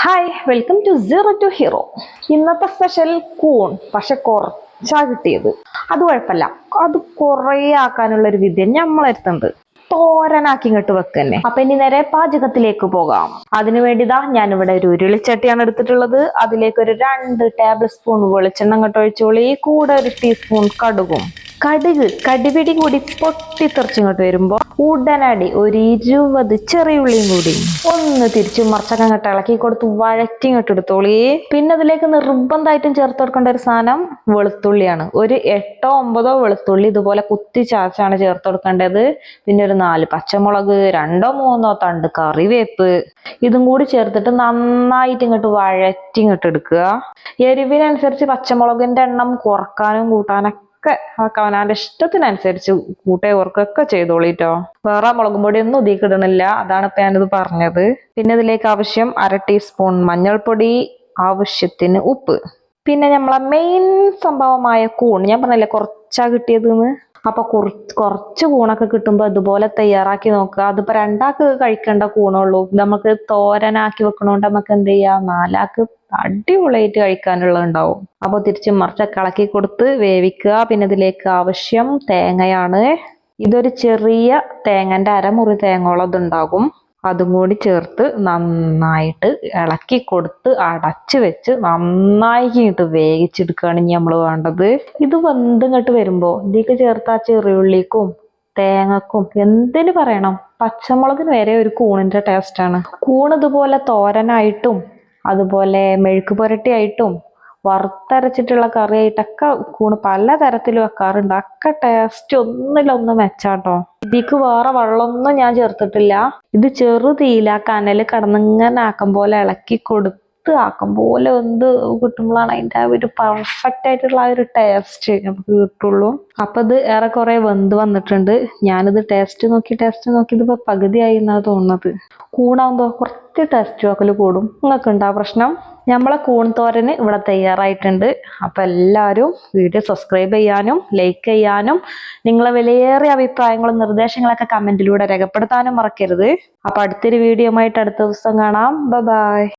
Hi, welcome to zero to hero. ഇന്നത്തെ special കൂൺ, പക്ഷെ കുറച്ചാ കിട്ടിയത്. അത് കുഴപ്പമില്ല, അത് കുറേ ആക്കാനുള്ള ഒരു വിദ്യ നമ്മളെടുത്തുണ്ട്. തോരനാക്കി ഇങ്ങോട്ട് വെക്കന്നെ. അപ്പൊ ഇനി നേരെ പാചകത്തിലേക്ക് പോകാം. അതിനു വേണ്ടിതാ ഞാനിവിടെ ഒരു ഉരുളിച്ചട്ടിയാണ് എടുത്തിട്ടുള്ളത്. അതിലേക്ക് ഒരു 2 ടേബിൾ സ്പൂൺ വെളിച്ചെണ്ണ അങ്ങോട്ട് ഒഴിച്ചോളി. കൂടെ ഒരു ടീസ്പൂൺ കടുകും. കടുപിടി കൂടി പൊട്ടിത്തെറിച്ചിങ്ങോട്ട് വരുമ്പോ ഉടനടി ഒരു 20 ചെറിയ ഉള്ളിയും കൂടി ഒന്ന് തിരിച്ചു മറിച്ചൊക്കെ അങ്ങോട്ട് ഇളക്കി കൊടുത്ത് വഴറ്റി ഇങ്ങോട്ട് എടുത്തോളി. പിന്നെ അതിലേക്ക് നിർബന്ധമായിട്ടും ചേർത്ത് കൊടുക്കേണ്ട ഒരു സാധനം വെളുത്തുള്ളിയാണ്. ഒരു 8-9 വെളുത്തുള്ളി ഇതുപോലെ കുത്തി ചാച്ചാണ് ചേർത്ത് കൊടുക്കേണ്ടത്. പിന്നെ ഒരു 4 പച്ചമുളക്, 2-3 തണ്ട് കറിവേപ്പ്, ഇതും കൂടി ചേർത്തിട്ട് നന്നായിട്ട് ഇങ്ങോട്ട് വഴറ്റി ഇങ്ങോട്ട് എടുക്കുക. എരിവിനനുസരിച്ച് പച്ചമുളകിന്റെ എണ്ണം കുറക്കാനും കൂട്ടാനൊക്കെ അവനവന്റെ ഇഷ്ടത്തിനനുസരിച്ച് കൂട്ടേ ഓർക്കൊക്കെ ചെയ്തോളിട്ടോ. വേറെ മുളകും പൊടി ഒന്നും ഇതിലേക്ക് ഇടണില്ല, അതാണ് ഇപ്പൊ ഞാനിത് പറഞ്ഞത്. പിന്നെ ഇതിലേക്ക് ആവശ്യം 1/2 ടീസ്പൂൺ മഞ്ഞൾപ്പൊടി, ആവശ്യത്തിന് ഉപ്പ്. പിന്നെ നമ്മളെ മെയിൻ സംഭവമായ കൂൺ, ഞാൻ പറഞ്ഞില്ലേ കുറച്ചാ കിട്ടിയതെന്ന്. അപ്പൊ കുറച്ച് കൂണൊക്കെ കിട്ടുമ്പോ ഇതുപോലെ തയ്യാറാക്കി നോക്കുക. അതിപ്പോ 2 ആൾക്ക് കഴിക്കേണ്ട കൂണുള്ളൂ. നമുക്ക് തോരനാക്കി വെക്കണോണ്ട് നമുക്ക് എന്ത് ചെയ്യാം, 4 ആൾക്ക് അടിപൊളിയായിട്ട് കഴിക്കാനുള്ളത് ഉണ്ടാവും. അപ്പൊ തിരിച്ച് മറിച്ചൊക്കെ ഇളക്കി കൊടുത്ത് വേവിക്കുക. പിന്നെ ഇതിലേക്ക് ആവശ്യം തേങ്ങയാണ്. ഇതൊരു ചെറിയ തേങ്ങന്റെ അരമുറി തേങ്ങോളം ഇതുണ്ടാകും. അതും കൂടി ചേർത്ത് നന്നായിട്ട് ഇളക്കി കൊടുത്ത് അടച്ചു വെച്ച് നന്നായിട്ട് വേവിച്ചെടുക്കുകയാണ് ഇനി നമ്മൾ വേണ്ടത്. ഇത് വെന്തിങ്ങോട്ട് വരുമ്പോ ഇതിലേക്ക് ചേർത്ത ചെറിയുള്ളിക്കും തേങ്ങക്കും എന്തിനു പറയണം, പച്ചമുളകിന് വരെ ഒരു കൂണിന്റെ ടേസ്റ്റാണ്. കൂൺ ഇതുപോലെ തോരനായിട്ടും അതുപോലെ മെഴുക്ക് പുരട്ടിയായിട്ടും വറുത്തരച്ചിട്ടുള്ള കറിയായിട്ടൊക്കെ കൂണ് പലതരത്തിൽ വെക്കാറുണ്ട്. ഒക്കെ ടേസ്റ്റ് ഒന്നിലൊന്ന് മെച്ചാട്ടോ. ഇതിക്ക് വേറെ വെള്ളമൊന്നും ഞാൻ ചേർത്തിട്ടില്ല. ഇത് ചെറു തീയില കനല് കടന്നിങ്ങനെ ആക്കം പോലെ ഇളക്കി കൊടുത്ത് ആക്കം പോലെ വെന്ത് കിട്ടുമ്പോഴാണ് അതിന്റെ ആ ഒരു പെർഫെക്റ്റ് ആയിട്ടുള്ള ആ ഒരു ടേസ്റ്റ് നമുക്ക് കിട്ടുള്ളൂ. അപ്പൊ ഇത് ഏറെക്കുറെ വെന്ത് വന്നിട്ടുണ്ട്. ഞാനിത് ടേസ്റ്റ് നോക്കി ഇതിപ്പോ പകുതിയായി എന്നാണ് തോന്നുന്നത്. കൂണാകുമ്പോ കുറച്ച് ടേസ്റ്റ് നോക്കല് കൂടും. നിങ്ങൾക്ക് ഉണ്ടാ പ്രശ്നം? നമ്മളെ കൂൺ തോരന് ഇവിടെ തയ്യാറായിട്ടുണ്ട്. അപ്പൊ എല്ലാവരും വീഡിയോ സബ്സ്ക്രൈബ് ചെയ്യാനും ലൈക്ക് ചെയ്യാനും നിങ്ങളെ വിലയേറിയ അഭിപ്രായങ്ങളും നിർദ്ദേശങ്ങളൊക്കെ കമന്റിലൂടെ രേഖപ്പെടുത്താനും മറക്കരുത്. അപ്പൊ അടുത്തൊരു വീഡിയോ ആയിട്ട് അടുത്ത ദിവസം കാണാം. ബൈ.